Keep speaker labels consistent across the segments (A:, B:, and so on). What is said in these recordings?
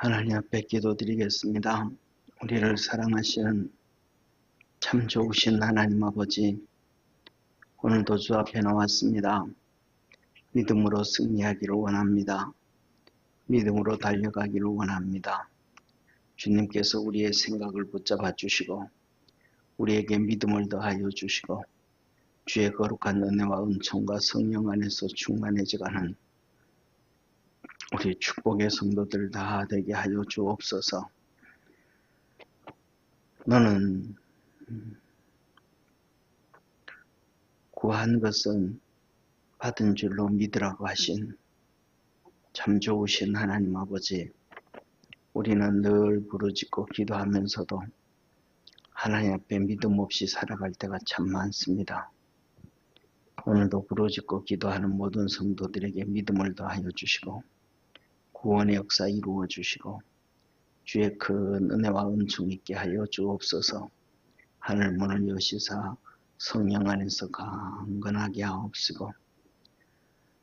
A: 하나님 앞에 기도드리겠습니다. 우리를 사랑하시는 참 좋으신 하나님 아버지, 오늘도 주 앞에 나왔습니다. 믿음으로 승리하기를 원합니다. 믿음으로 달려가기를 원합니다. 주님께서 우리의 생각을 붙잡아 주시고 우리에게 믿음을 더하여 주시고 주의 거룩한 은혜와 은총과 성령 안에서 충만해져가는 우리 축복의 성도들 다 되게 하여 주옵소서. 너는 구한 것은 받은 줄로 믿으라고 하신 참 좋으신 하나님 아버지, 우리는 늘 부르짖고 기도하면서도 하나님 앞에 믿음 없이 살아갈 때가 참 많습니다. 오늘도 부르짖고 기도하는 모든 성도들에게 믿음을 더하여 주시고 구원의 역사 이루어 주시고 주의 큰 은혜와 은총 있게 하여 주옵소서. 하늘문을 여시사 성령 안에서 강건하게 하옵시고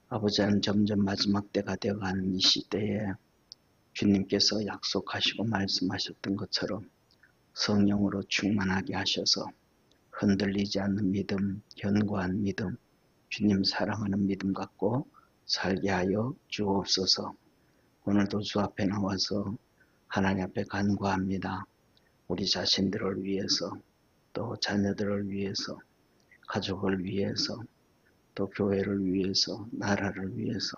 A: 아버지는 점점 마지막 때가 되어가는 이 시대에 주님께서 약속하시고 말씀하셨던 것처럼 성령으로 충만하게 하셔서 흔들리지 않는 믿음, 견고한 믿음, 주님 사랑하는 믿음 갖고 살게 하여 주옵소서. 오늘도 주 앞에 나와서 하나님 앞에 간구합니다. 우리 자신들을 위해서, 또 자녀들을 위해서, 가족을 위해서, 또 교회를 위해서, 나라를 위해서,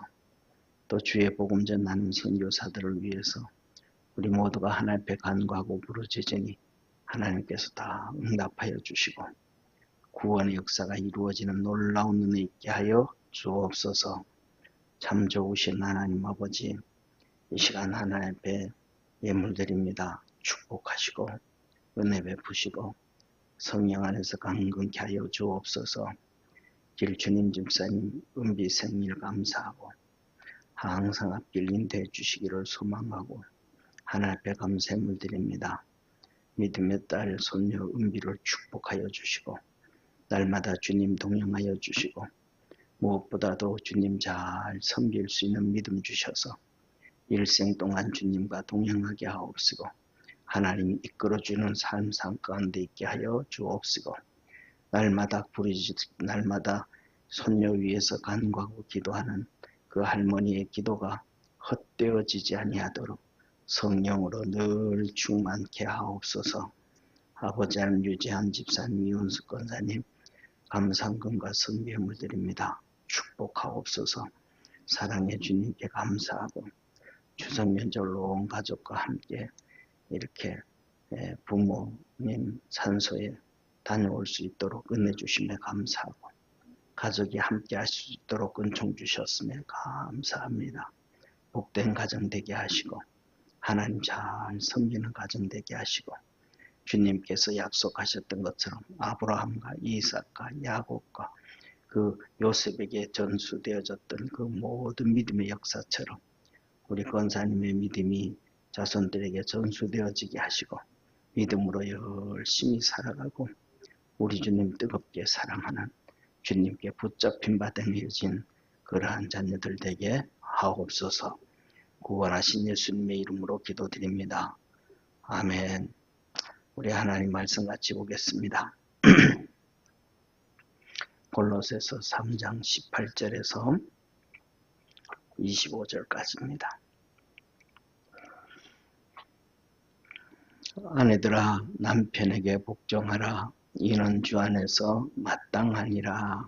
A: 또 주의 복음 전하는 선교사들을 위해서 우리 모두가 하나님 앞에 간구하고 부르짖으니 하나님께서 다 응답하여 주시고 구원의 역사가 이루어지는 놀라운 은혜 있게 하여 주옵소서. 참 좋으신 하나님 아버지, 이 시간 하나님 앞에 예물드립니다. 축복하시고 은혜 베푸시고 성령 안에서 강건케 하여 주옵소서. 길주님 집사님 은비 생일 감사하고 항상 앞길 인도해 주시기를 소망하고 하나님 앞에 감사함을 드립니다. 믿음의 딸 손녀 은비를 축복하여 주시고 날마다 주님 동행하여 주시고 무엇보다도 주님 잘 섬길 수 있는 믿음 주셔서 일생 동안 주님과 동행하게 하옵시고 하나님이 이끌어주는 삶 가운데 있게 하여 주옵시고 날마다 손녀 위에서 간구하고 기도하는 그 할머니의 기도가 헛되어지지 아니하도록 성령으로 늘 충만케 하옵소서. 아버지 하나님 유재한 집사님, 이은숙 권사님 감상금과 성비함을 드립니다. 축복하옵소서. 사랑해 주님께 감사하고 추석 명절로 온 가족과 함께 이렇게 부모님 산소에 다녀올 수 있도록 은혜 주심에 감사하고 가족이 함께 할 수 있도록 은총 주셨음에 감사합니다. 복된 가정 되게 하시고 하나님 잘 섬기는 가정 되게 하시고 주님께서 약속하셨던 것처럼 아브라함과 이삭과 야곱과 그 요셉에게 전수되어졌던 그 모든 믿음의 역사처럼 우리 권사님의 믿음이 자손들에게 전수되어지게 하시고 믿음으로 열심히 살아가고 우리 주님 뜨겁게 사랑하는 주님께 붙잡힌 바 되어진 그러한 자녀들 되게 하옵소서. 구원하신 예수님의 이름으로 기도드립니다. 아멘. 우리 하나님 말씀 같이 보겠습니다. 골로새서 3장 18절에서 25절까지입니다. 아내들아 남편에게 복종하라. 이는 주 안에서 마땅하니라.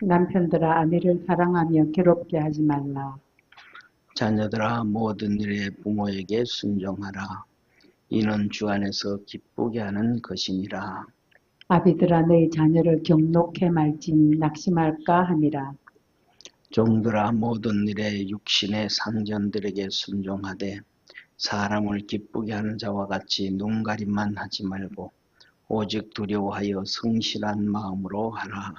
B: 남편들아 아내를 사랑하며 괴롭게 하지 말라.
A: 자녀들아 모든 일에 부모에게 순종하라. 이는 주 안에서 기쁘게 하는 것이니라.
B: 아비들아 너희 자녀를 경록해 말진 낙심할까 하니라.
A: 종들아 모든 일에 육신의 상전들에게 순종하되 사람을 기쁘게 하는 자와 같이 눈가림만 하지 말고 오직 두려워하여 성실한 마음으로 하라.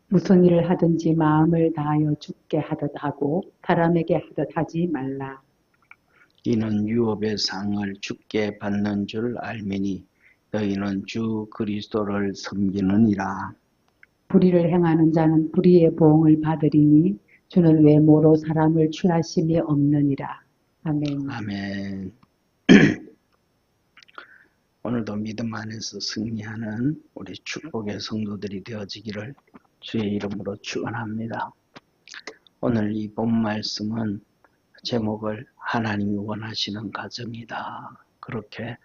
B: 무슨 일을 하든지 마음을 다하여 주께 하듯 하고 사람에게 하듯 하지 말라.
A: 이는 유업의 상을 주께 받는 줄 알미니 너희는 주 그리스도를 섬기느니라.
B: 불의를 행하는 자는 불의의 보응을 받으리니 주는 외모로 사람을 취하심이 없느니라. 아멘.
A: 아멘. 오늘도 믿음 안에서 승리하는 우리 축복의 성도들이 되어지기를 주의 이름으로 축원합니다. 오늘 이 본 말씀은 제목을 하나님이 원하시는 가정이다. 그렇게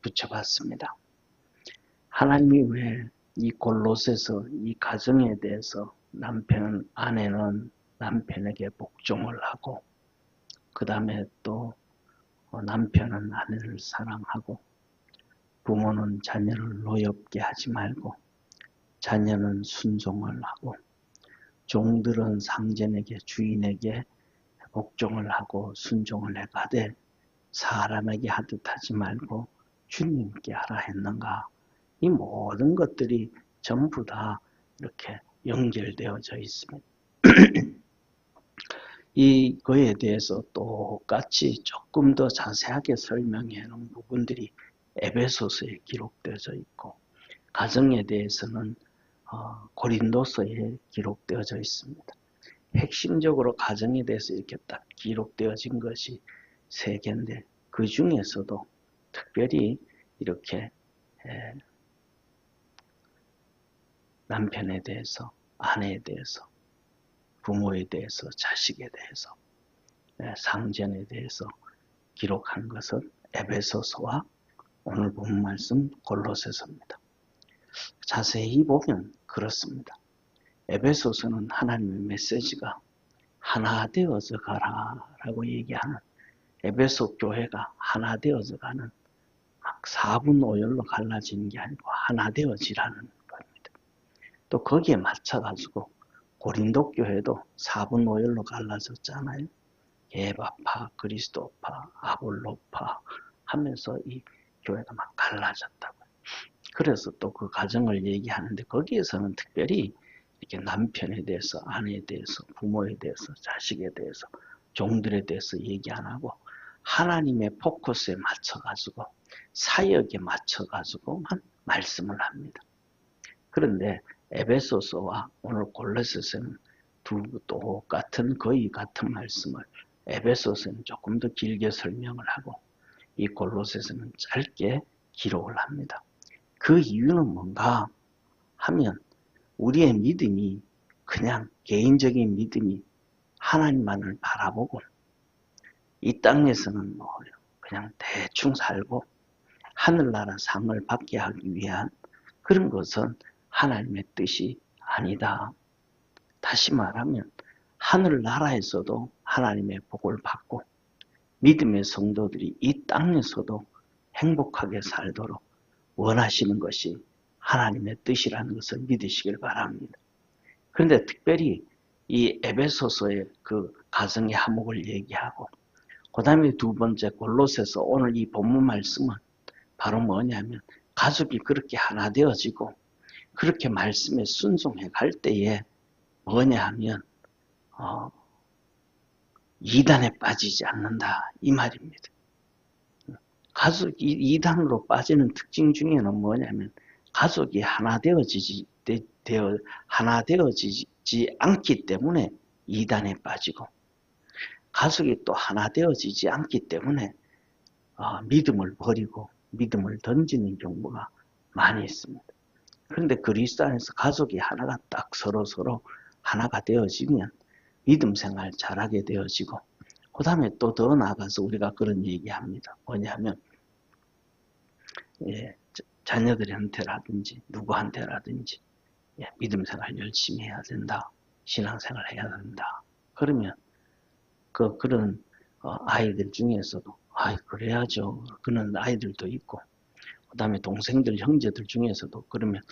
A: 붙여봤습니다. 하나님이 왜 이 골로새서 이 가정에 대해서 남편은 아내는 남편에게 복종을 하고 그 다음에 또 남편은 아내를 사랑하고 부모는 자녀를 노엽게 하지 말고 자녀는 순종을 하고 종들은 상전에게 주인에게 복종을 하고 순종을 해가되 사람에게 하듯 하지 말고 주님께 하라 했는가. 이 모든 것들이 전부 다 이렇게 연결되어져 있습니다. 이거에 대해서 똑같이 조금 더 자세하게 설명해 놓은 부분들이 에베소서에 기록되어져 있고 가정에 대해서는 고린도서에 기록되어져 있습니다. 핵심적으로 가정에 대해서 이렇게 딱 기록되어진 것이 3개인데 그 중에서도 특별히 이렇게 남편에 대해서, 아내에 대해서, 부모에 대해서, 자식에 대해서, 상전에 대해서 기록한 것은 에베소서와 오늘 본 말씀 골로새서입니다. 자세히 보면 그렇습니다. 에베소서는 하나님의 메시지가 하나 되어져 가라 라고 얘기하는 에베소 교회가 하나 되어져 가는 막 4분 5열로 갈라지는 게 아니고 하나 되어지라는 겁니다. 또 거기에 맞춰가지고 고린도 교회도 4분 5열로 갈라졌잖아요. 예바파, 그리스도파, 아볼로파 하면서 이 교회가 막 갈라졌다고. 그래서 또 그 가정을 얘기하는데 거기에서는 특별히 이렇게 남편에 대해서, 아내에 대해서, 부모에 대해서, 자식에 대해서, 종들에 대해서 얘기 안 하고 하나님의 포커스에 맞춰가지고 사역에 맞춰가지고만 말씀을 합니다. 그런데 에베소서와 오늘 골로새서는 두 똑같은 거의 같은 말씀을 에베소서는 조금 더 길게 설명을 하고 이 골로새서는 짧게 기록을 합니다. 그 이유는 뭔가 하면 우리의 믿음이 그냥 개인적인 믿음이 하나님만을 바라보고 이 땅에서는 뭐 그냥 대충 살고 하늘나라 상을 받게 하기 위한 그런 것은 하나님의 뜻이 아니다. 다시 말하면 하늘나라에서도 하나님의 복을 받고 믿음의 성도들이 이 땅에서도 행복하게 살도록 원하시는 것이 하나님의 뜻이라는 것을 믿으시길 바랍니다. 그런데 특별히 이 에베소서의 그 가정의 화목을 얘기하고 그 다음에 두 번째 골로새서 오늘 이 본문 말씀은 바로 뭐냐면 가족이 그렇게 하나 되어지고 그렇게 말씀에 순종해 갈 때에 뭐냐 하면 이단에 빠지지 않는다 이 말입니다. 가족이 이단으로 빠지는 특징 중에는 뭐냐면 가족이 하나 되어지지 않기 때문에 이단에 빠지고 가족이 또 하나 되어지지 않기 때문에 믿음을 버리고 믿음을 던지는 경우가 많이 있습니다. 그런데 그리스도 안에서 가족이 하나가 딱 서로 하나가 되어지면 믿음 생활 잘하게 되어지고 그 다음에 또 더 나아가서 우리가 그런 얘기합니다. 뭐냐면 자녀들한테라든지 누구한테라든지 믿음 생활 열심히 해야 된다. 신앙생활 해야 된다. 그러면 그런 아이들 중에서도 그래야죠. 그런 아이들도 있고 그 다음에 동생들 형제들 중에서도 그러면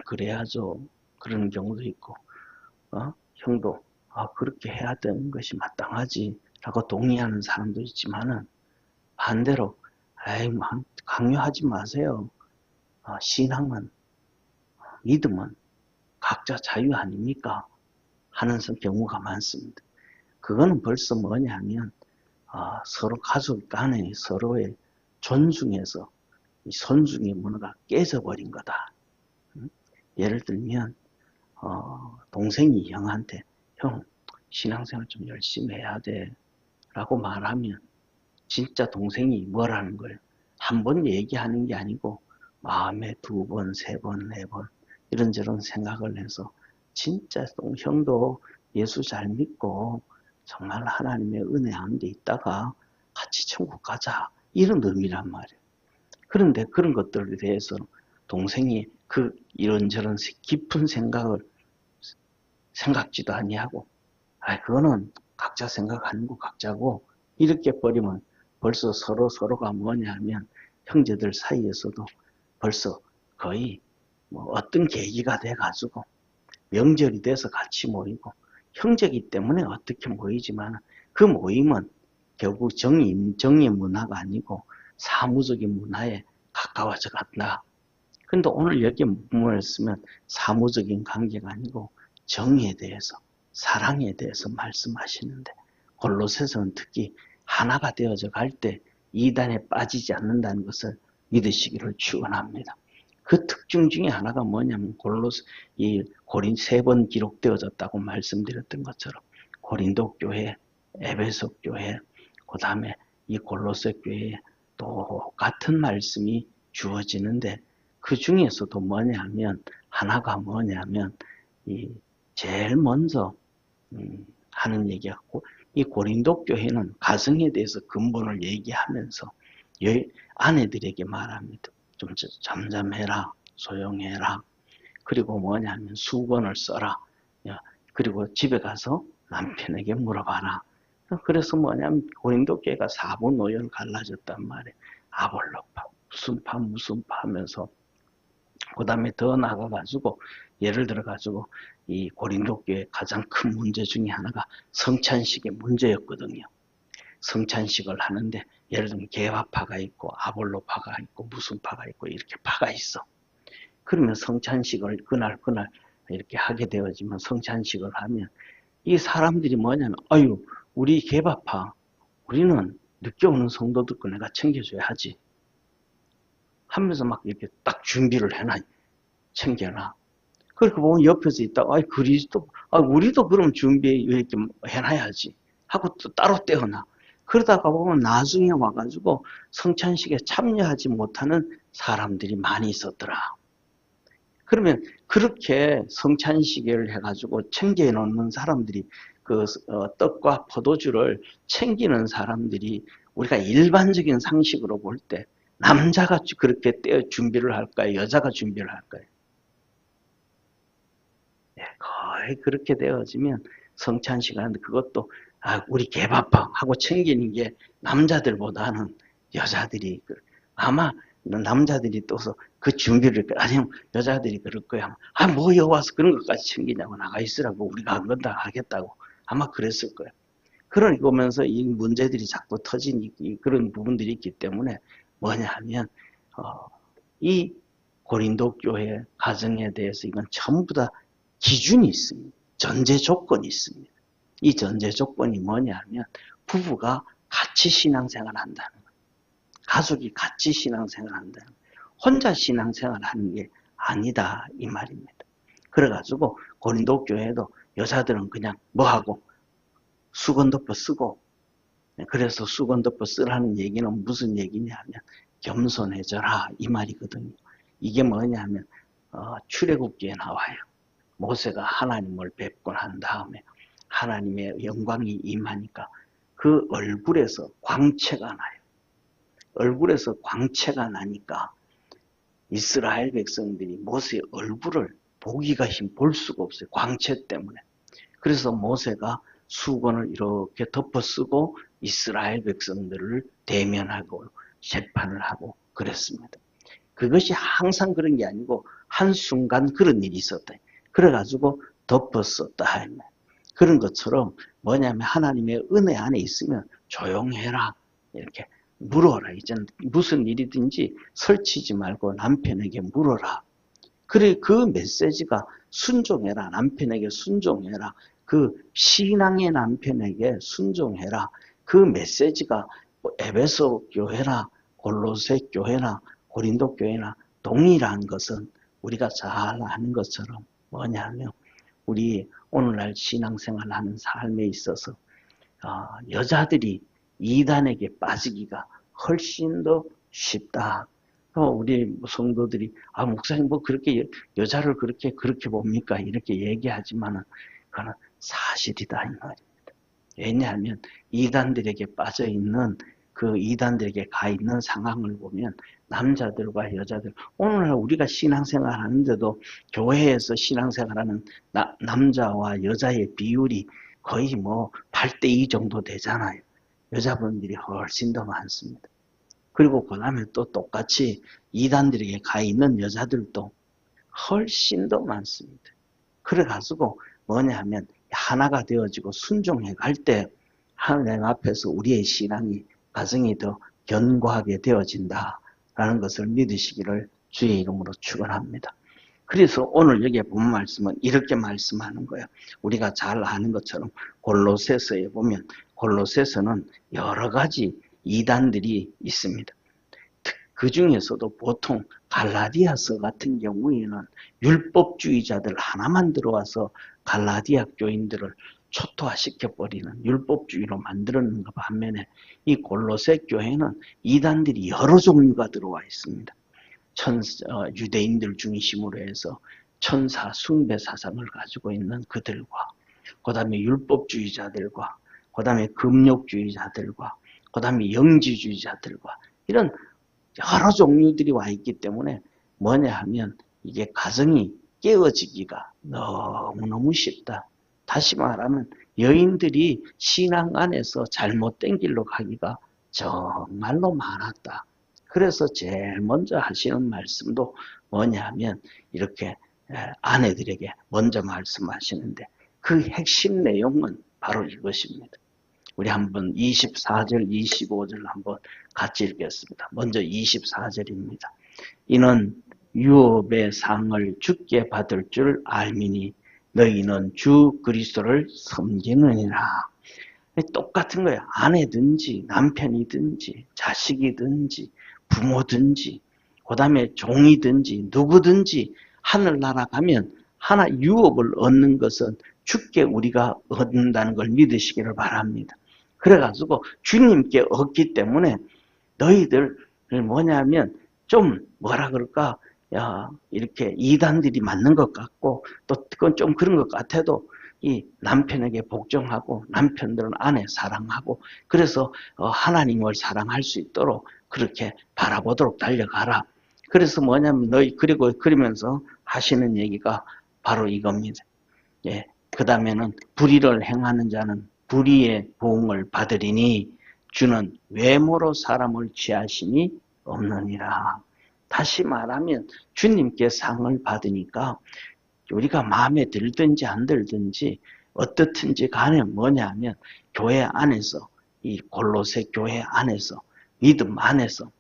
A: 그래야죠. 그런 경우도 있고 형도 그렇게 해야 되는 것이 마땅하지 라고 동의하는 사람도 있지만은 반대로 강요하지 마세요. 신앙은 믿음은 각자 자유 아닙니까? 하는 경우가 많습니다. 그거는 벌써 뭐냐면 서로 가족 간에 서로의 존중에서 이 존중의 문화가 깨져버린 거다. 예를 들면 동생이 형한테 형 신앙생활 좀 열심히 해야 돼 라고 말하면 진짜 동생이 뭐라는 거예요? 한 번 얘기하는 게 아니고 마음에 2번, 3번, 4번 이런저런 생각을 해서 진짜 형도 예수 잘 믿고 정말 하나님의 은혜 가운데 있다가 같이 천국 가자 이런 의미란 말이에요. 그런데 그런 것들에 대해서 동생이 그 이런저런 깊은 생각을 생각지도 아니하고 그거는 각자 생각하는 거 각자고 이렇게 버리면 벌써 서로가 뭐냐 하면 형제들 사이에서도 벌써 거의 뭐 어떤 계기가 돼가지고 명절이 돼서 같이 모이고 형제이기 때문에 어떻게 모이지만 그 모임은 결국 정의 문화가 아니고 사무적인 문화에 가까워져 간다. 근데 오늘 여기 문을 쓰면 사무적인 관계가 아니고 정의에 대해서 사랑에 대해서 말씀하시는데 골로새서는 특히 하나가 되어져 갈 때 이단에 빠지지 않는다는 것을 믿으시기를 축원합니다. 그 특징 중에 하나가 뭐냐면 이 고린 3번 기록되어졌다고 말씀드렸던 것처럼 고린도 교회, 에베소 교회, 그 다음에 이 골로새 교회에 똑같은 말씀이 주어지는데 그 중에서도 뭐냐면 하나가 뭐냐면 이 제일 먼저 하는 얘기였고 이 고린도 교회는 가정에 대해서 근본을 얘기하면서 아내들에게 말합니다. 좀 잠잠해라, 조용해라. 그리고 뭐냐면 수건을 써라. 그리고 집에 가서 남편에게 물어봐라. 그래서 뭐냐면 고린도 교회가 4분 오열 갈라졌단 말이에요. 아볼로파, 무슨 파 하면서 그 다음에 더 나가가지고 예를 들어가지고 이 고린도 교회 가장 큰 문제 중에 하나가 성찬식의 문제였거든요. 성찬식을 하는데 예를 들면 개화파가 있고 아볼로파가 있고 무슨 파가 있고 이렇게 파가 있어. 그러면 성찬식을 그날 이렇게 하게 되어지면 성찬식을 하면 이 사람들이 뭐냐면 우리 개화파 우리는 늦게 오는 성도들 거 내가 챙겨줘야 하지 하면서 막 이렇게 딱 준비를 해놔. 챙겨놔. 그렇게 보면 옆에서 있다가 그리스도 우리도 그럼 준비해 이렇게 해놔야지 하고 또 따로 떼어놔. 그러다가 보면 나중에 와가지고 성찬식에 참여하지 못하는 사람들이 많이 있었더라. 그러면 그렇게 성찬식을 해가지고 챙겨 놓는 사람들이 떡과 포도주를 챙기는 사람들이 우리가 일반적인 상식으로 볼 때 남자가 그렇게 준비를 할까요? 여자가 준비를 할까요? 거의 그렇게 되어지면 성찬식 하는데 그것도 우리 개밥파 하고 챙기는 게 남자들보다는 여자들이 아마 남자들이 또서 그 준비를 아니면 여자들이 그럴 거야. 뭐 여와서 그런 것까지 챙기냐고 나가 있으라고 우리가 안 건다 하겠다고 아마 그랬을 거야. 그러니까 보면서 이 문제들이 자꾸 터진 그런 부분들이 있기 때문에 뭐냐 하면 이 고린도 교회 가정에 대해서 이건 전부 다 기준이 있습니다. 전제 조건이 있습니다. 이 전제 조건이 뭐냐 하면 부부가 같이 신앙생활 한다는 거예요. 가족이 같이 신앙생활 한다는 거예요. 혼자 신앙생활 하는 게 아니다 이 말입니다. 그래가지고 고린도 교회도 여자들은 그냥 뭐하고 수건 덮어 쓰고 그래서 수건 덮어 쓰라는 얘기는 무슨 얘기냐 하면 겸손해져라 이 말이거든요. 이게 뭐냐 하면 출애굽기에 나와요. 모세가 하나님을 뵙고 난 다음에 하나님의 영광이 임하니까 그 얼굴에서 광채가 나요. 얼굴에서 광채가 나니까 이스라엘 백성들이 모세의 얼굴을 보기가 볼 수가 없어요. 광채 때문에. 그래서 모세가 수건을 이렇게 덮어쓰고 이스라엘 백성들을 대면하고 재판을 하고 그랬습니다. 그것이 항상 그런 게 아니고 한순간 그런 일이 있었다. 그래가지고 덮었었다. 그런 것처럼 뭐냐면 하나님의 은혜 안에 있으면 조용해라. 이렇게 물어라. 이제는 무슨 일이든지 설치지 말고 남편에게 물어라. 그래 그 메시지가 순종해라. 남편에게 순종해라. 그 신앙의 남편에게 순종해라. 그 메시지가 에베소 교회나 골로새 교회나 고린도 교회나 동일한 것은 우리가 잘 아는 것처럼 뭐냐면 우리 오늘날 신앙생활하는 삶에 있어서 여자들이 이단에게 빠지기가 훨씬 더 쉽다. 우리 성도들이 목사님 뭐 그렇게 여자를 그렇게 봅니까? 이렇게 얘기하지만은 그거는 사실이다 이 말입니다. 왜냐하면 이단들에게 빠져 있는 그 이단들에게 가 있는 상황을 보면 남자들과 여자들 오늘날 우리가 신앙생활 하는데도 교회에서 신앙생활하는 남자와 여자의 비율이 거의 뭐 8대2 정도 되잖아요. 여자분들이 훨씬 더 많습니다. 그리고 그 다음에 또 똑같이 이단들에게 가 있는 여자들도 훨씬 더 많습니다. 그래가지고 뭐냐 하면 하나가 되어지고 순종해 갈 때 하나님 앞에서 우리의 신앙이 가정이 더 견고하게 되어진다라는 것을 믿으시기를 주의 이름으로 축원합니다. 그래서 오늘 여기에 본 말씀은 이렇게 말씀하는 거예요. 우리가 잘 아는 것처럼 골로새서에 보면 골로새서는 여러 가지 이단들이 있습니다. 그 중에서도 보통 갈라디아서 같은 경우에는 율법주의자들 하나만 들어와서 갈라디아 교인들을 초토화시켜버리는 율법주의로 만들어놓는 것 반면에 이 골로새 교회는 이단들이 여러 종류가 들어와 있습니다. 유대인들 중심으로 해서 천사 숭배 사상을 가지고 있는 그들과 그 다음에 율법주의자들과 그 다음에 금욕주의자들과 그 다음에 영지주의자들과 이런 여러 종류들이 와 있기 때문에 뭐냐 하면 이게 가정이 깨어지기가 너무너무 쉽다. 다시 말하면 여인들이 신앙 안에서 잘못된 길로 가기가 정말로 많았다. 그래서 제일 먼저 하시는 말씀도 뭐냐 하면 이렇게 아내들에게 먼저 말씀하시는데 그 핵심 내용은 바로 이것입니다. 우리 한번 24절, 25절 한번 같이 읽겠습니다. 먼저 24절입니다. 이는 유업의 상을 주께 받을 줄 알미니 너희는 주 그리스도를 섬기느니라. 똑같은 거예요. 아내든지 남편이든지 자식이든지 부모든지 그 다음에 종이든지 누구든지 하늘나라 가면 하나 유업을 얻는 것은 주께 우리가 얻는다는 걸 믿으시기를 바랍니다. 그래가지고 주님께 얻기 때문에 너희들 뭐냐면 좀 뭐라 그럴까 이렇게 이단들이 맞는 것 같고 또 그건 좀 그런 것 같아도 이 남편에게 복종하고 남편들은 아내 사랑하고 그래서 하나님을 사랑할 수 있도록 그렇게 바라보도록 달려가라. 그래서 뭐냐면 너희 그러면서 하시는 얘기가 바로 이겁니다. 예. 그 다음에는 불의를 행하는 자는 불의의 보응을 받으리니 주는 외모로 사람을 취하심이 없느니라. 다시 말하면 주님께 상을 받으니까 우리가 마음에 들든지 안 들든지 어떻든지 간에 뭐냐면 교회 안에서 이 골로새 교회 안에서 믿음 안에서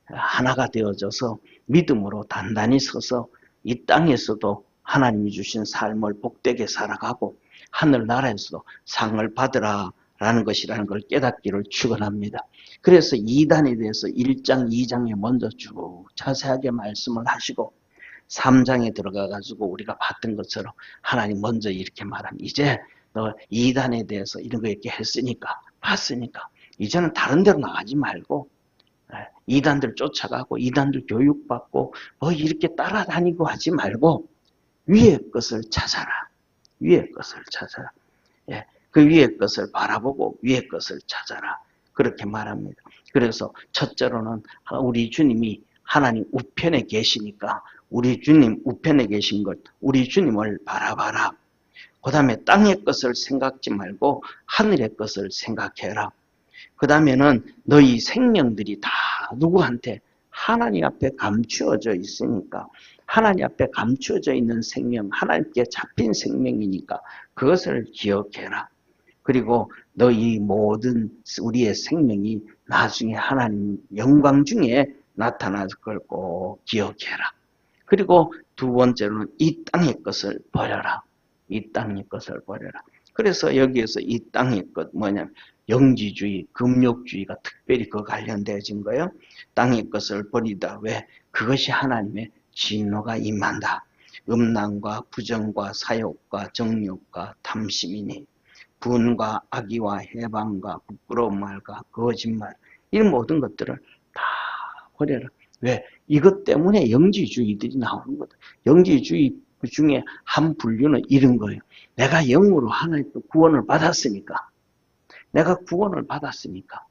A: 하나가 되어져서 믿음으로 단단히 서서 이 땅에서도 하나님이 주신 삶을 복되게 살아가고 하늘나라에서도 상을 받으라라는 것이라는 걸 깨닫기를 축원합니다. 그래서 2단에 대해서 1장, 2장에 먼저 쭉 자세하게 말씀을 하시고 3장에 들어가 가지고 우리가 봤던 것처럼 하나님 먼저 이렇게 말합니다. 이제 너 2단에 대해서 이런 거 이렇게 했으니까 봤으니까 이제는 다른 데로 나가지 말고 이단들 쫓아가고 이단들 교육받고 뭐 이렇게 따라다니고 하지 말고 위의 것을 찾아라. 위의 것을 찾아라. 예, 그 위의 것을 바라보고 위의 것을 찾아라. 그렇게 말합니다. 그래서 첫째로는 우리 주님이 하나님 우편에 계시니까 우리 주님 우편에 계신 것, 우리 주님을 바라봐라. 그 다음에 땅의 것을 생각지 말고 하늘의 것을 생각해라. 그 다음에는 너희 생명들이 다 누구한테? 하나님 앞에 감추어져 있으니까 하나님 앞에 감추어져 있는 생명, 하나님께 잡힌 생명이니까 그것을 기억해라. 그리고 너희 모든 우리의 생명이 나중에 하나님 영광 중에 나타날 걸 꼭 기억해라. 그리고 두 번째로는 이 땅의 것을 버려라. 이 땅의 것을 버려라. 그래서 여기에서 이 땅의 것 뭐냐면 영지주의, 금욕주의가 특별히 그 관련되어진 거예요. 땅의 것을 버리다. 왜? 그것이 하나님의 진노가 임한다. 음란과 부정과 사욕과 정욕과 탐심이니 분과 악의와 해방과 부끄러운 말과 거짓말 이런 모든 것들을 다 버려라. 왜? 이것 때문에 영지주의들이 나오는 거다. 영지주의 중에 한 분류는 이런 거예요. 내가 영으로 하나님께 구원을 받았으니까. 내가 구원을 받았으니까.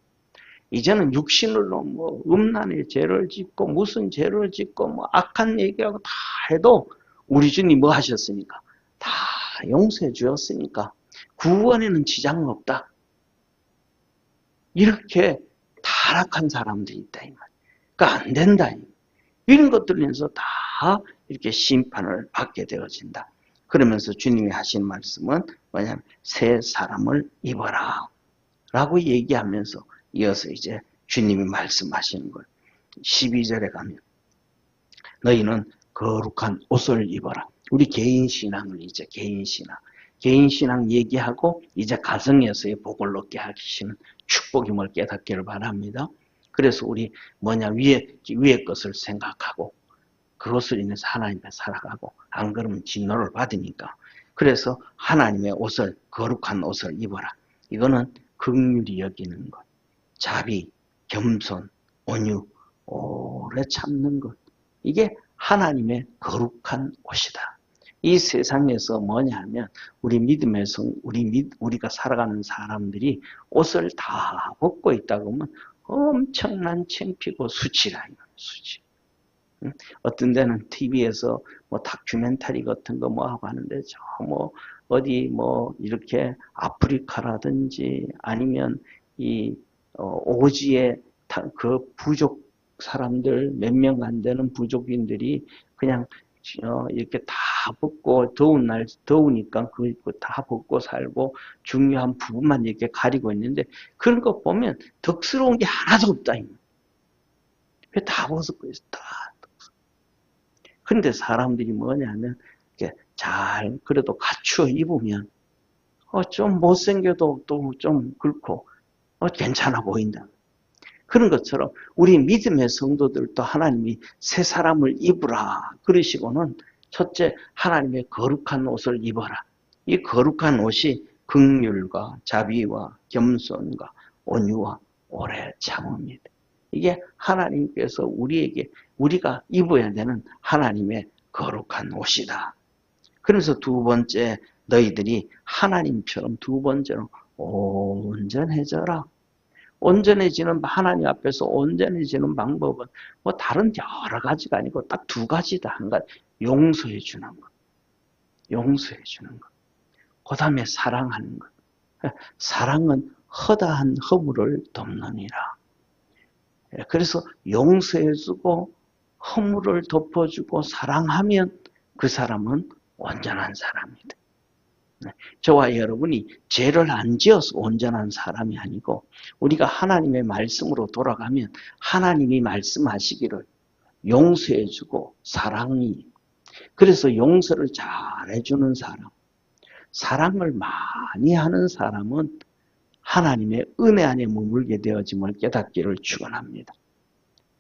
A: 이제는 육신으로 뭐 음란의 죄를 짓고 무슨 죄를 짓고 뭐 악한 얘기하고 다 해도 우리 주님 뭐 하셨으니까? 다 용서해 주었으니까 구원에는 지장은 없다. 이렇게 타락한 사람들이 있다. 그러니까 안 된다. 이런 것들로 인해서 다 이렇게 심판을 받게 되어진다. 그러면서 주님이 하신 말씀은 뭐냐면 새 사람을 입어라 라고 얘기하면서 이어서 이제 주님이 말씀하시는 거예요. 12절에 가면 너희는 거룩한 옷을 입어라. 우리 개인 신앙을 이제 개인 신앙 얘기하고 이제 가정에서의 복을 얻게 하시는 축복임을 깨닫기를 바랍니다. 그래서 우리 위에 것을 생각하고 그것을 인해서 하나님께 살아가고 안 그러면 진노를 받으니까. 그래서 하나님의 옷을 거룩한 옷을 입어라. 이거는 긍휼히 여기는 것, 자비, 겸손, 온유, 오래 참는 것. 이게 하나님의 거룩한 옷이다. 이 세상에서 뭐냐 하면 우리 믿음의 우리가 살아가는 사람들이 옷을 다 벗고 있다고 하면 엄청난 창피고 수치라. 수치. 어떤 데는 TV에서 뭐 다큐멘터리 같은 거 뭐 하고 하는데 저 뭐 어디 뭐 이렇게 아프리카라든지 아니면 이 오지의 그 부족 사람들 몇 명 안 되는 부족인들이 그냥 이렇게 다 벗고 더운 날 더우니까 그거 다 벗고 살고 중요한 부분만 이렇게 가리고 있는데 그런 거 보면 덕스러운 게 하나도 없다. 왜 다 벗고 있다. 그런데 사람들이 뭐냐면 잘 그래도 갖추어 입으면 좀 못생겨도 또 좀 그렇고 괜찮아 보인다. 그런 것처럼 우리 믿음의 성도들도 하나님이 새 사람을 입으라 그러시고는 첫째 하나님의 거룩한 옷을 입어라. 이 거룩한 옷이 긍휼과 자비와 겸손과 온유와 오래 참음입니다. 이게 하나님께서 우리가 입어야 되는 하나님의 거룩한 옷이다. 그래서 두 번째 너희들이 하나님처럼 두 번째로 온전해져라. 온전해지는 하나님 앞에서 온전해지는 방법은 뭐 다른 여러 가지가 아니고 딱 두 가지다. 한 가지 용서해 주는 것, 용서해 주는 것. 그 다음에 사랑하는 것. 사랑은 허다한 허물을 덮느니라. 그래서 용서해주고 허물을 덮어주고 사랑하면 그 사람은 온전한 사람이다. 저와 여러분이 죄를 안 지어서 온전한 사람이 아니고 우리가 하나님의 말씀으로 돌아가면 하나님이 말씀하시기를 용서해주고 사랑이 그래서 용서를 잘 해주는 사람 사랑을 많이 하는 사람은 하나님의 은혜 안에 머물게 되어짐을 깨닫기를 축원합니다.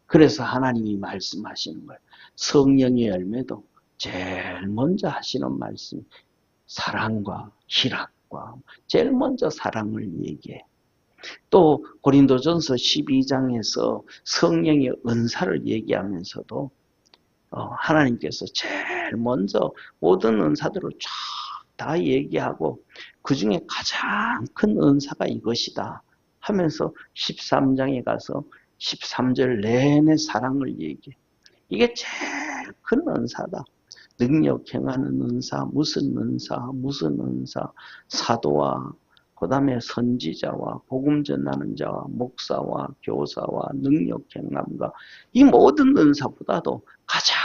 A: 그래서 하나님이 말씀하시는 거예요. 성령의 열매도 제일 먼저 하시는 말씀 사랑과 희락과 제일 먼저 사랑을 얘기해. 또 고린도전서 12장에서 성령의 은사를 얘기하면서도 하나님께서 제일 먼저 모든 은사들을 쫙 다 얘기하고 그 중에 가장 큰 은사가 이것이다 하면서 13장에 가서 13절 내내 사랑을 얘기해. 이게 제일 큰 은사다. 능력 행하는 은사, 무슨 은사, 사도와 그 다음에 선지자와 복음 전하는 자와 목사와 교사와 능력 행함과 이 모든 은사보다도 가장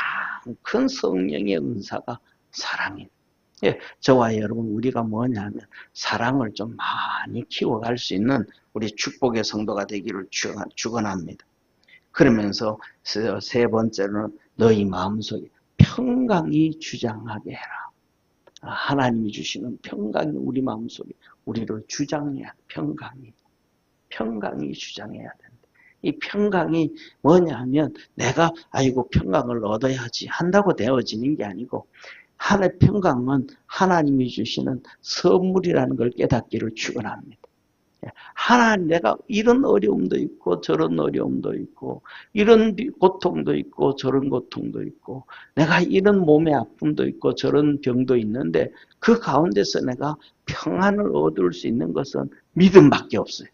A: 큰 성령의 은사가 사랑입니다. 예, 저와 여러분 우리가 뭐냐면 사랑을 좀 많이 키워갈 수 있는 우리 축복의 성도가 되기를 축원합니다. 그러면서 세 번째로는 너희 마음속에 평강이 주장하게 해라. 하나님이 주시는 평강이 우리 마음속에 우리를 주장해야 평강이 주장해야 된다. 이 평강이 뭐냐 하면 내가 아이고 평강을 얻어야지 한다고 되어지는 게 아니고 하나의 평강은 하나님이 주시는 선물이라는 걸 깨닫기를 축원합니다. 하나님, 내가 이런 어려움도 있고 저런 어려움도 있고 이런 고통도 있고 저런 고통도 있고 내가 이런 몸의 아픔도 있고 저런 병도 있는데 그 가운데서 내가 평안을 얻을 수 있는 것은 믿음밖에 없어요.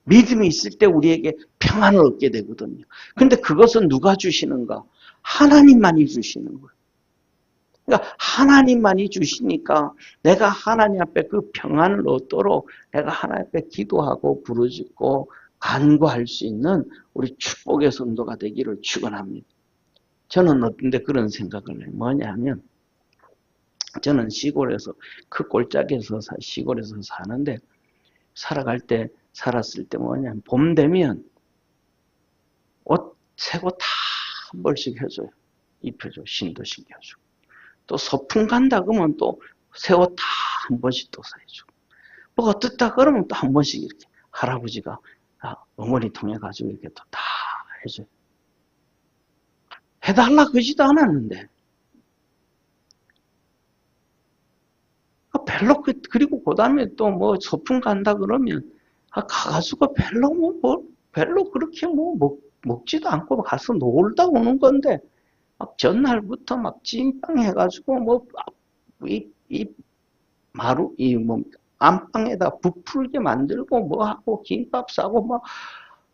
A: 믿음이 있을 때 우리에게 평안을 얻게 되거든요. 근데 그것은 누가 주시는가? 하나님만이 주시는 거예요. 그러니까 하나님만이 주시니까 내가 하나님 앞에 그 평안을 얻도록 내가 하나님 앞에 기도하고 부르짖고 간구할 수 있는 우리 축복의 성도가 되기를 축원합니다. 저는 어떤데 그런 생각을 해요. 뭐냐면 저는 시골에서 그 골짜기에서 시골에서 사는데 살았을 때 뭐냐면 봄 되면 옷 새고 다 한 벌씩 해줘요. 입혀줘. 신도 신겨주고. 또 소풍 간다 그러면 또 새 옷 다 한 번씩 또 사주고. 뭐 어떻다 그러면 또 한 번씩 이렇게 할아버지가 어머니 통해 가지고 이렇게 또 다 해줘요. 해달라 그러지도 않았는데. 별로 그리고 그다음에 또 뭐 소풍 간다 그러면 가가지고 별로 그렇게 먹지도 않고 가서 놀다 오는 건데 막 전날부터 막 찐빵 해가지고 안방에다 부풀게 만들고 뭐 하고 김밥 싸고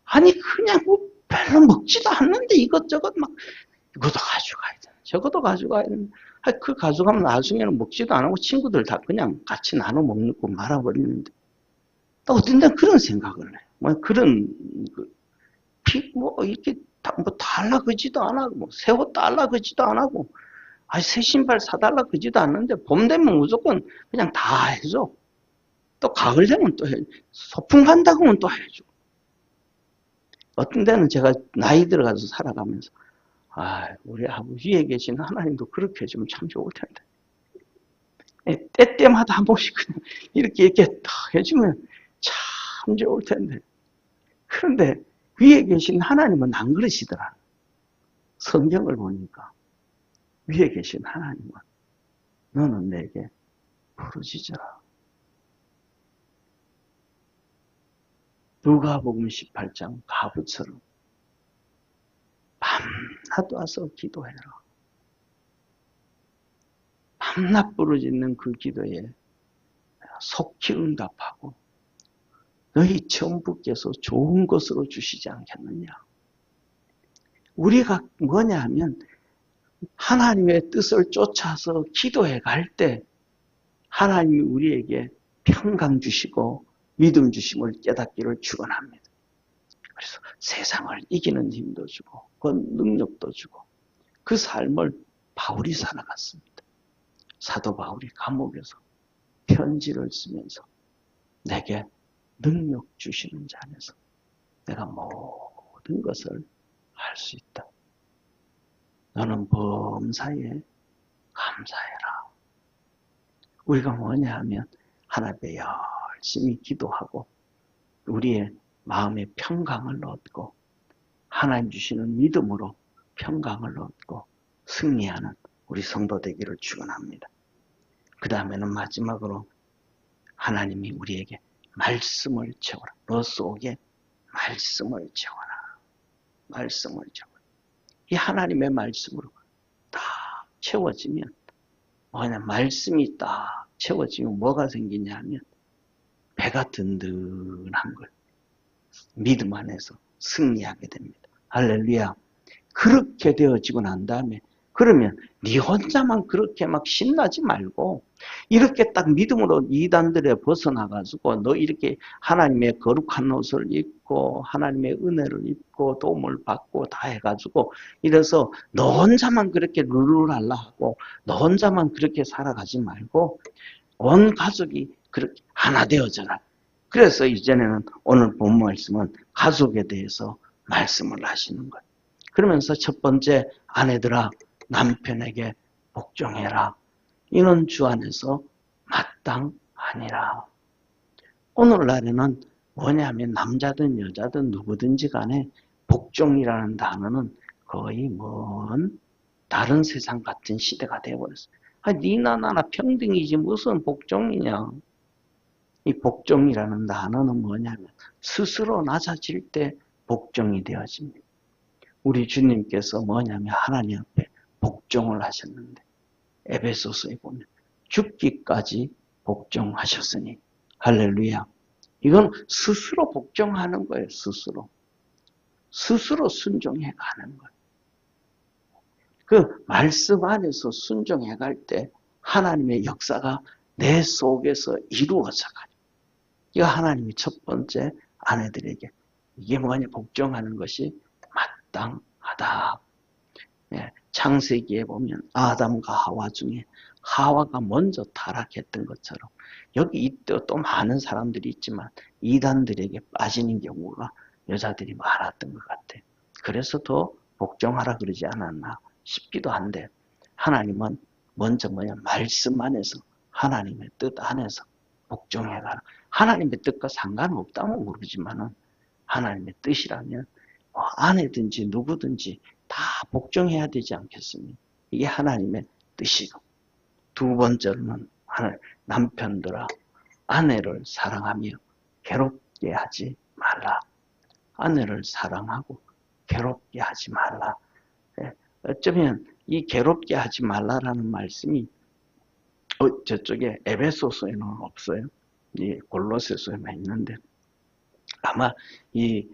A: 아니 그냥 별로 먹지도 않는데 이것저것 막 이것도 가져가야 돼. 저것도 가져가야 돼. 그 가져가면 나중에는 먹지도 안 하고 친구들 다 그냥 같이 나눠 먹고 말아버리는데 또 어떤 데는 그런 생각을 해. 그런 이렇게 달라 그지도 안 하고 새 옷 달라 그지도 안 하고 새 신발 사달라 그지도 않는데 봄 되면 무조건 그냥 다 해줘. 또 가을 되면 또 해. 소풍 간다고 하면 또 해줘. 어떤 데는 제가 나이 들어가서 살아가면서 우리 위에 계신 하나님도 그렇게 해주면 참 좋을 텐데. 때때마다 한 번씩 그냥 이렇게 딱 해주면 참 좋을 텐데. 그런데 위에 계신 하나님은 안 그러시더라. 성경을 보니까 위에 계신 하나님은 너는 내게 부르짖어라. 누가복음 18장 가부처럼 밤낮 와서 기도해라. 밤낮 부르짖는 그 기도에 속히 응답하고 너희 천부께서 좋은 것으로 주시지 않겠느냐. 우리가 뭐냐 하면 하나님의 뜻을 쫓아서 기도해 갈 때 하나님이 우리에게 평강 주시고 믿음 주심을 깨닫기를 축원합니다. 그래서 세상을 이기는 힘도 주고 그 능력도 주고 그 삶을 바울이 살아갔습니다. 사도 바울이 감옥에서 편지를 쓰면서 내게 능력 주시는 자 안에서 내가 모든 것을 할 수 있다. 너는 범사에 감사해라. 우리가 뭐냐 하면 하나님께 열심히 기도하고 우리의 마음의 평강을 얻고 하나님 주시는 믿음으로 평강을 얻고 승리하는 우리 성도 되기를 축원합니다. 그 다음에는 마지막으로 하나님이 우리에게 말씀을 채워라. 너 속에 말씀을 채워라. 말씀을 채워라. 이 하나님의 말씀으로 다 채워지면 뭐냐 말씀이 딱 채워지면 뭐가 생기냐 하면 배가 든든한 걸 믿음 안에서 승리하게 됩니다. 할렐루야. 그렇게 되어지고 난 다음에 그러면 네 혼자만 그렇게 막 신나지 말고 이렇게 딱 믿음으로 이단들에 벗어나가지고 너 이렇게 하나님의 거룩한 옷을 입고 하나님의 은혜를 입고 도움을 받고 다 해가지고 이래서 너 혼자만 그렇게 룰루랄라 하고 너 혼자만 그렇게 살아가지 말고 온 가족이 그렇게 하나 되어져라. 그래서 이전에는 오늘 본 말씀은 가족에 대해서 말씀을 하시는 거예요. 그러면서 첫 번째 아내들아 남편에게 복종해라. 이는 주 안에서 마땅하니라. 오늘날에는 뭐냐면 남자든 여자든 누구든지 간에 복종이라는 단어는 거의 먼 다른 세상 같은 시대가 되어버렸어요. 니나 나나 평등이지 무슨 복종이냐. 이 복종이라는 단어는 뭐냐면 스스로 낮아질 때 복종이 되어집니다. 우리 주님께서 뭐냐면 하나님 앞에 복종을 하셨는데 에베소서에 보면 죽기까지 복종하셨으니 할렐루야. 이건 스스로 복종하는 거예요. 스스로 순종해 가는 거예요. 그 말씀 안에서 순종해 갈 때 하나님의 역사가 내 속에서 이루어져 가요. 이거 하나님이 첫 번째 아내들에게 이게 뭐냐 복종하는 것이 마땅하다. 예, 창세기에 보면 아담과 하와 중에 하와가 먼저 타락했던 것처럼 여기 또 많은 사람들이 있지만 이단들에게 빠지는 경우가 여자들이 많았던 것 같아요. 그래서 더 복종하라 그러지 않았나 싶기도 한데 하나님은 먼저 말씀 안에서 하나님의 뜻 안에서 복종해가라. 하나님의 뜻과 상관없다면 모르지만은 하나님의 뜻이라면 아내든지 누구든지 다 복종해야 되지 않겠습니까? 이게 하나님의 뜻이고 두 번째로는 남편들아 아내를 사랑하며 괴롭게 하지 말라. 아내를 사랑하고 괴롭게 하지 말라. 어쩌면 이 괴롭게 하지 말라라는 말씀이 저쪽에 에베소서에는 없어요. 이 골로새서에만 있는데 아마 이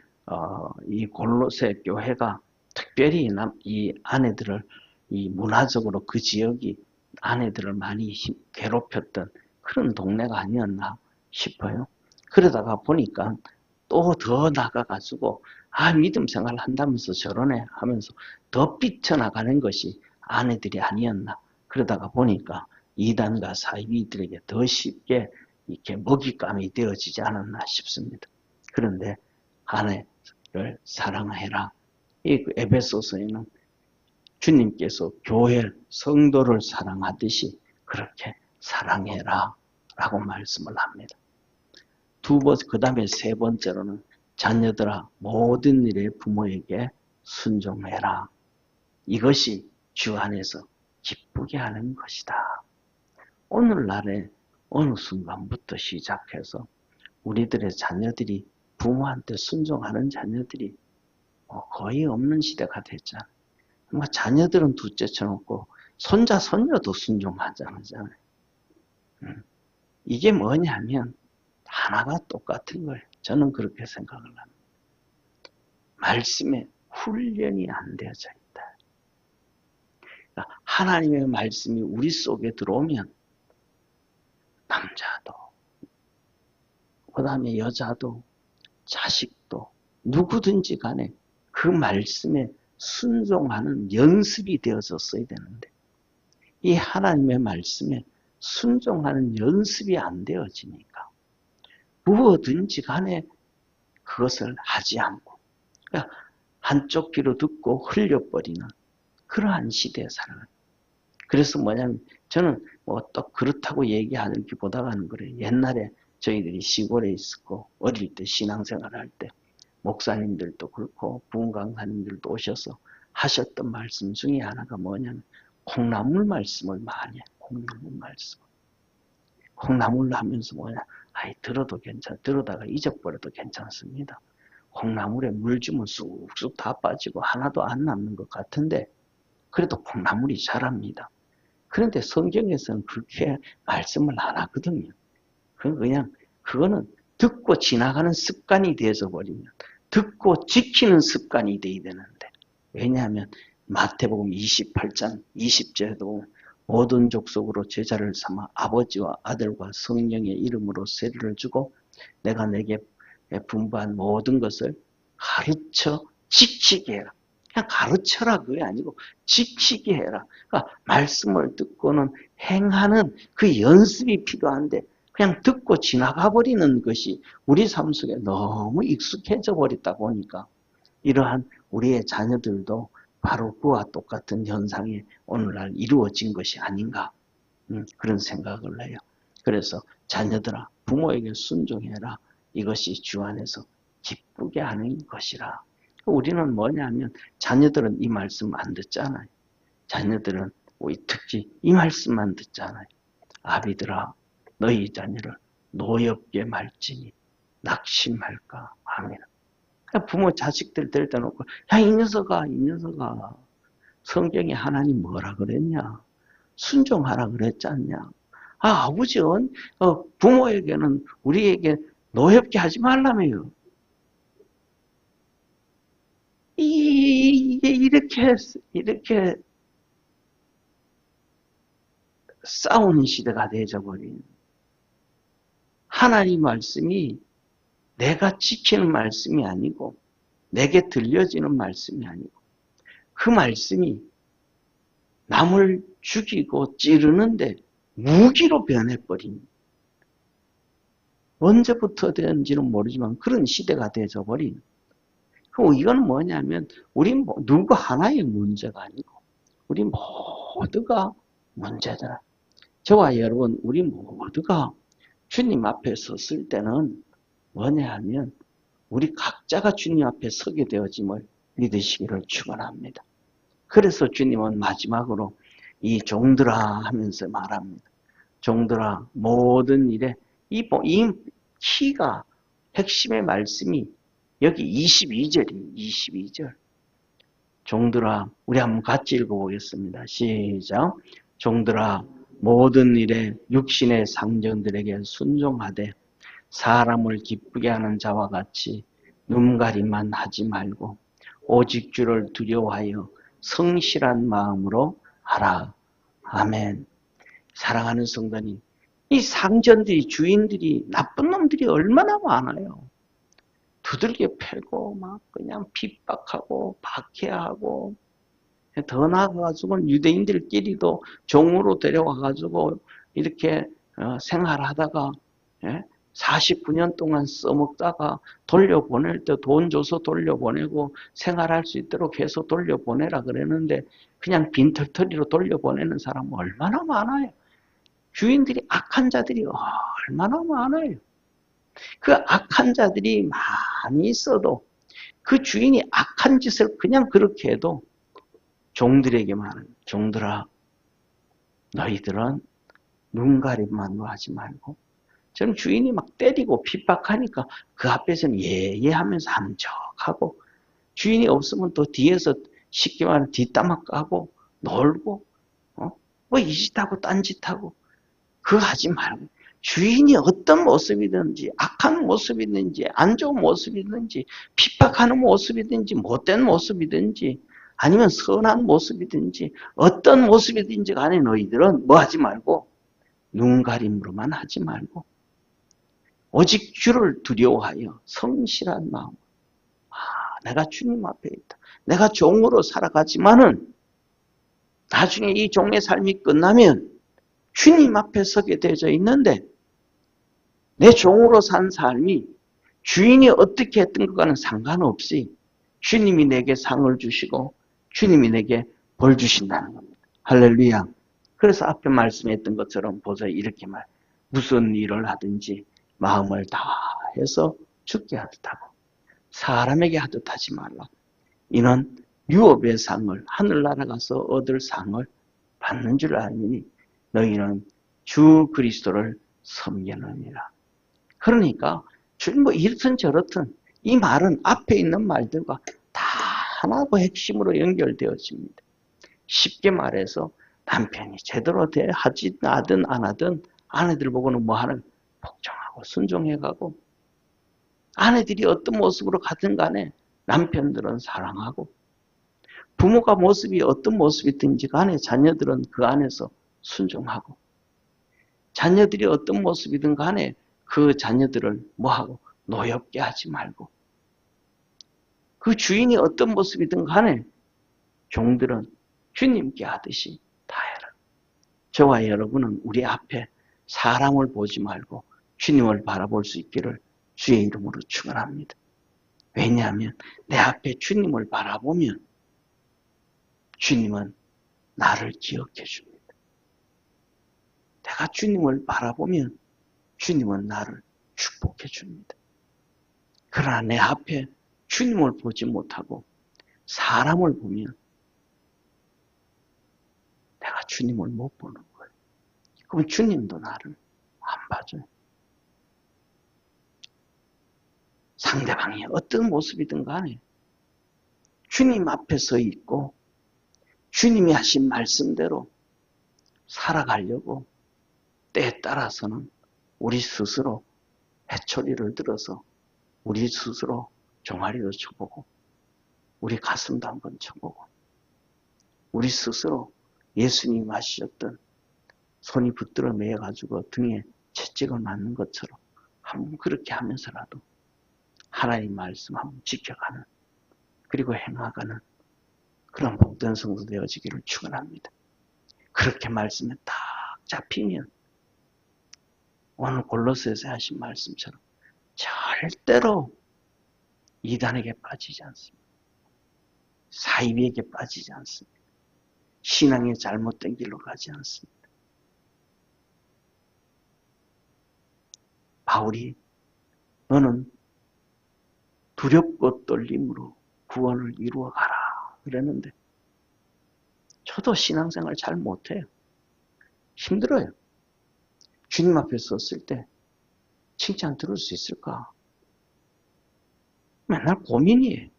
A: 골로새 교회가 특별히 이 아내들을 이 문화적으로 그 지역이 아내들을 많이 괴롭혔던 그런 동네가 아니었나 싶어요. 그러다가 보니까 또 더 나가가지고 믿음 생활을 한다면서 저러네 하면서 더 삐쳐나가는 것이 아내들이 아니었나. 그러다가 보니까 이단과 사이비들에게 더 쉽게 이렇게 먹잇감이 되어지지 않았나 싶습니다. 그런데 아내를 사랑해라. 이 에베소서에는 주님께서 교회 성도를 사랑하듯이 그렇게 사랑해라 라고 말씀을 합니다. 그 다음에 세 번째로는 자녀들아 모든 일에 부모에게 순종해라. 이것이 주 안에서 기쁘게 하는 것이다. 오늘날에 어느 순간부터 시작해서 우리들의 자녀들이 부모한테 순종하는 자녀들이 거의 없는 시대가 됐잖아요. 자녀들은 둘째 쳐놓고 손자, 손녀도 순종하지 않잖아요. 이게 뭐냐면 하나가 똑같은 거예요. 저는 그렇게 생각을 합니다. 말씀에 훈련이 안 되어져 있다. 그러니까 하나님의 말씀이 우리 속에 들어오면 남자도 그 다음에 여자도 자식도 누구든지 간에 그 말씀에 순종하는 연습이 되어졌어야 되는데 이 하나님의 말씀에 순종하는 연습이 안 되어지니까 무엇든지 간에 그것을 하지 않고 그러니까 한쪽 귀로 듣고 흘려버리는 그러한 시대에 살아가요. 그래서 뭐냐면 저는 또 그렇다고 얘기하기보다는 그래요. 옛날에 저희들이 시골에 있었고 어릴 때 신앙생활 할 때 목사님들도 그렇고 부흥 강사님들도 오셔서 하셨던 말씀 중에 하나가 뭐냐면 콩나물 말씀을 많이 해요. 콩나물 말씀. 콩나물로 하면서 들어도 괜찮아. 들어다가 잊어버려도 괜찮습니다. 콩나물에 물 주면 쑥쑥 다 빠지고 하나도 안 남는 것 같은데 그래도 콩나물이 자랍니다. 그런데 성경에서는 그렇게 말씀을 안 하거든요. 그거는 듣고 지나가는 습관이 되어져 버리면 듣고 지키는 습관이 되어야 되는데 왜냐하면 마태복음 28장 20절에도 모든 족속으로 제자를 삼아 아버지와 아들과 성령의 이름으로 세례를 주고 내가 내게 분부한 모든 것을 가르쳐 지키게 해라. 그냥 가르쳐라 그게 아니고 지키게 해라. 그러니까 말씀을 듣고는 행하는 그 연습이 필요한데 그냥 듣고 지나가 버리는 것이 우리 삶 속에 너무 익숙해져 버렸다 보니까 이러한 우리의 자녀들도 바로 그와 똑같은 현상이 오늘날 이루어진 것이 아닌가 그런 생각을 해요. 그래서 자녀들아 부모에게 순종해라. 이것이 주 안에서 기쁘게 하는 것이라. 우리는 뭐냐면 자녀들은 이 말씀 안 듣잖아요. 자녀들은 특히 이 말씀만 듣잖아요. 아비들아 너희 자녀를 노엽게 말지니 낙심할까. 아멘. 부모 자식들 데려다 놓고, 야, 이 녀석아, 이 녀석아. 성경에 하나님 뭐라 그랬냐? 순종하라 그랬지 않냐? 아버지, 부모에게는 우리에게 노엽게 하지 말라며요. 이게 이렇게 싸우는 시대가 되어버린. 하나님 말씀이 내가 지키는 말씀이 아니고, 내게 들려지는 말씀이 아니고, 그 말씀이 남을 죽이고 찌르는데 무기로 변해버린. 언제부터 되는지는 모르지만 그런 시대가 되어버린. 그럼 이건 뭐냐면, 우리 누구 하나의 문제가 아니고, 우리 모두가 문제다. 저와 여러분, 우리 모두가 주님 앞에 섰을 때는 뭐냐 하면, 우리 각자가 주님 앞에 서게 되어짐을 믿으시기를 축원합니다. 그래서 주님은 마지막으로 이 종들아 하면서 말합니다. 종들아, 모든 일에 이 키가, 핵심의 말씀이 여기 22절이에요. 22절. 종들아, 우리 한번 같이 읽어보겠습니다. 시작. 종들아, 모든 일에 육신의 상정들에게 순종하되 사람을 기쁘게 하는 자와 같이 눈가림만 하지 말고 오직 주를 두려워하여 성실한 마음으로 하라. 아멘. 사랑하는 성도님, 이 상전들이, 주인들이, 나쁜 놈들이 얼마나 많아요. 두들겨 패고 막 그냥 핍박하고 박해하고, 더 나아가가지고는 유대인들끼리도 종으로 데려와가지고 이렇게 생활하다가 49년 동안 써먹다가 돌려보낼 때 돈 줘서 돌려보내고 생활할 수 있도록 해서 돌려보내라 그랬는데 그냥 빈털터리로 돌려보내는 사람은 얼마나 많아요. 주인들이 악한 자들이 얼마나 많아요. 그 악한 자들이 많이 있어도 그 주인이 악한 짓을 그냥 그렇게 해도 종들에게만, 종들아, 너희들은 눈가림만 하지 말고, 저는 주인이 막 때리고 핍박하니까 그 앞에서는 예예하면서 함척하고, 주인이 없으면 또 뒤에서 쉽게 말하면 뒷담화 까고 놀고, 뭐 이 짓하고 딴 짓하고, 그거 하지 말고, 주인이 어떤 모습이든지, 악한 모습이든지, 안 좋은 모습이든지, 핍박하는 모습이든지, 못된 모습이든지, 아니면 선한 모습이든지, 어떤 모습이든지 간에 너희들은 뭐 하지 말고, 눈가림으로만 하지 말고, 오직 주를 두려워하여 성실한 마음. 내가 주님 앞에 있다. 내가 종으로 살아가지만은, 나중에 이 종의 삶이 끝나면, 주님 앞에 서게 되어져 있는데 내 종으로 산 삶이 주인이 어떻게 했던 것과는 상관없이 주님이 내게 상을 주시고 주님이 내게 벌 주신다는 겁니다. 할렐루야. 그래서 앞에 말씀했던 것처럼 보세요. 이렇게 무슨 일을 하든지 마음을 다해서 죽게 하듯 하고 사람에게 하듯 하지 말라. 이는 유업의 상을, 하늘나라 가서 얻을 상을 받는 줄 알미니 너희는 주 그리스도를 섬기느니라. 그러니까 뭐 이렇든 저렇든 이 말은 앞에 있는 말들과 다 하나고 핵심으로 연결되어집니다. 쉽게 말해서 남편이 제대로 하든 안 하든 아내들 보고는 뭐 하는 복종하고 순종해가고, 아내들이 어떤 모습으로 가든 간에 남편들은 사랑하고, 부모가 모습이 어떤 모습이든지 간에 자녀들은 그 안에서 순종하고, 자녀들이 어떤 모습이든 간에 그 자녀들을 뭐하고 노엽게 하지 말고, 그 주인이 어떤 모습이든 간에 종들은 주님께 하듯이 다 해라. 저와 여러분은 우리 앞에 사람을 보지 말고 주님을 바라볼 수 있기를 주의 이름으로 축원합니다. 왜냐하면 내 앞에 주님을 바라보면 주님은 나를 기억해 줍니다. 내가 주님을 바라보면 주님은 나를 축복해 줍니다. 그러나 내 앞에 주님을 보지 못하고 사람을 보면 내가 주님을 못 보는 거예요. 그럼 주님도 나를 안 봐줘요. 상대방이 어떤 모습이든 간에 주님 앞에 서 있고 주님이 하신 말씀대로 살아가려고 때에 따라서는 우리 스스로 회초리를 들어서 우리 스스로 종아리를 쳐보고 우리 가슴도 한번 쳐보고 우리 스스로 예수님이 마시셨던 손이 붙들어 매여가지고 등에 채찍을 맞는 것처럼 한번 그렇게 하면서라도 하나님 말씀 한번 지켜가는 그리고 행하가는 그런 복된 성도 되어지기를 축원합니다. 그렇게 말씀에 딱 잡히면 오늘 골로새서 하신 말씀처럼 절대로 이단에게 빠지지 않습니다. 사이비에게 빠지지 않습니다. 신앙의 잘못된 길로 가지 않습니다. 바울이 너는 두렵고 떨림으로 구원을 이루어가라 그랬는데 저도 신앙생활 잘 못해요. 힘들어요. 주님 앞에 섰을 때 칭찬 들을 수 있을까? 맨날 고민이에요.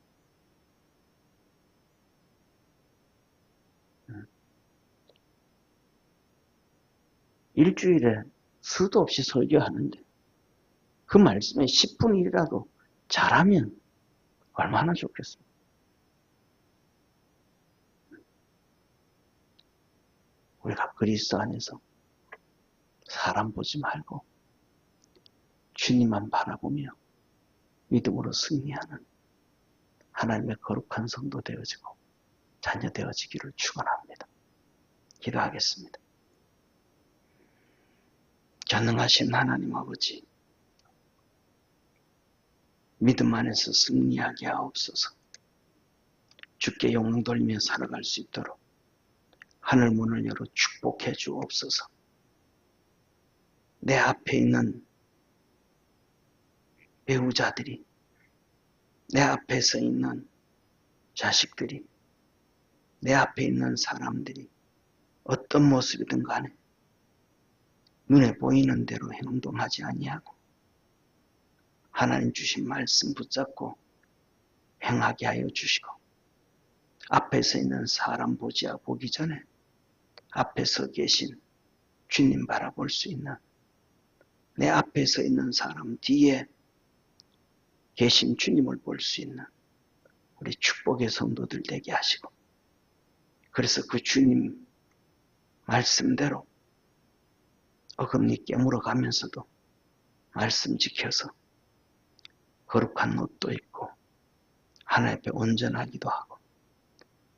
A: 일주일에 수도 없이 설교하는데 그 말씀에 10분이라도 잘하면 얼마나 좋겠습니까? 우리가 그리스도 안에서 사람 보지 말고 주님만 바라보며 믿음으로 승리하는 하나님의 거룩한 성도 되어지고 자녀 되어지기를 축원합니다. 기도하겠습니다. 전능하신 하나님 아버지, 믿음 안에서 승리하게 하옵소서. 주께 영광 돌리며 살아갈 수 있도록 하늘 문을 열어 축복해 주옵소서. 내 앞에 있는 배우자들이, 내 앞에 서 있는 자식들이, 내 앞에 있는 사람들이 어떤 모습이든 간에 눈에 보이는 대로 행동하지 아니하고 하나님 주신 말씀 붙잡고 행하게 하여 주시고 앞에 서 있는 사람 보기 전에 앞에 서 계신 주님 바라볼 수 있는 내 앞에 서 있는 사람 뒤에 계신 주님을 볼 수 있는 우리 축복의 성도들 되게 하시고 그래서 그 주님 말씀대로 어금니 깨물어 가면서도 말씀 지켜서 거룩한 옷도 입고 하나님 앞에 온전하기도 하고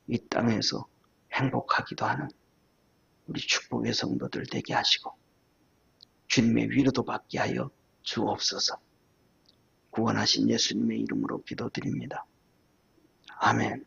A: 이 땅에서 행복하기도 하는 우리 축복의 성도들 되게 하시고 주님의 위로도 받게 하여 주옵소서. 구원하신 예수님의 이름으로 기도드립니다. 아멘.